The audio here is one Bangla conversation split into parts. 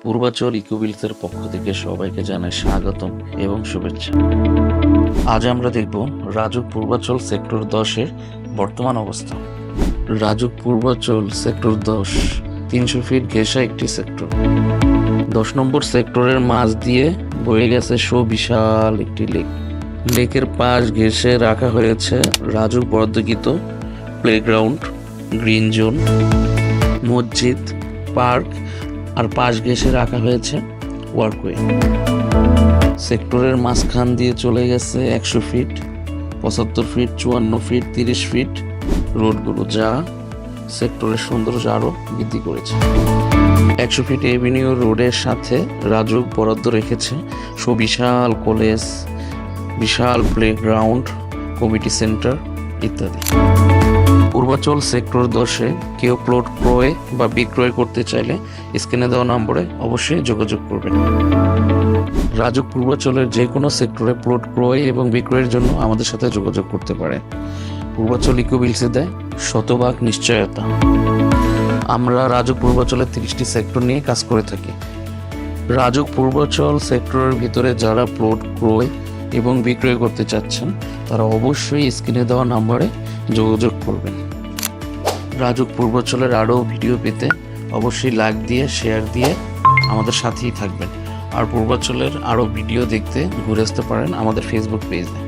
পূর্বাচল ইকোবিলসের পক্ষ থেকে সবাইকে জানাই স্বাগতম এবং শুভেচ্ছা। আজ আমরা দেখব রাজুক পূর্বাচল সেক্টর 10-এর বর্তমান অবস্থা। রাজুক পূর্বাচল সেক্টর 10 300 ফিট ঘেঁষা একটি সেক্টর। 10 নম্বর সেক্টরের মাঝ দিয়ে বয়ে গেছে সুবিশাল একটি লেক। লেকের পাশ ঘেঁষে রাখা হয়েছে রাজুক বরাদ্দকৃত প্লেগ্রাউন্ড, গ্রিন জোন, মসজিদ, পার্ক আর পাশ ঘেঁষে রাখা হয়েছে ওয়ার্কওয়ে। সেক্টরের মাঝখান দিয়ে চলে গেছে 100 ফিট, 75 ফিট, 54 ফিট, 30 ফিট রোডগুলো, যা সেক্টরের সৌন্দর্য আরও বৃদ্ধি করেছে। 100 ফিট এভিনিউ রোডের সাথে রাজুক বরাদ্দ রেখেছে সুবিশাল কলেজ, বিশাল প্লেগ্রাউন্ড, কমিটি সেন্টার ইত্যাদি। পূর্বাচল সেক্টর 10-এ কেউ প্লট ক্রয় বা বিক্রয় করতে চাইলে স্ক্রিনে দেওয়া নম্বরে অবশ্যই যোগাযোগ করবেন। রাজুক পূর্বাচলের যে কোনো সেক্টরে প্লট ক্রয় এবং বিক্রয়ের জন্য আমাদের সাথে যোগাযোগ করতে পারে। পূর্বাচল ইকোবিলসে দেয় শতভাগ নিশ্চয়তা। আমরা রাজুক পূর্বাচলের 30টি সেক্টর নিয়ে কাজ করে থাকি। রাজুক পূর্বাচল সেক্টরের ভিতরে যারা প্লট ক্রয় এবং বিক্রয় করতে চাচ্ছেন তারা অবশ্যই স্ক্রিনে দেওয়া নম্বরে যোগাযোগ করবেন। রাজুক পূর্বাচলের আরও ভিডিও পেতে অবশ্যই লাইক দিয়ে শেয়ার দিয়ে আমাদের সাথেই থাকবেন। আর পূর্বাচলের আরও ভিডিও দেখতে ঘুরে আসতে পারেন আমাদের ফেসবুক পেজে।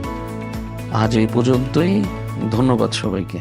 আজ এই পর্যন্তই, ধন্যবাদ সবাইকে।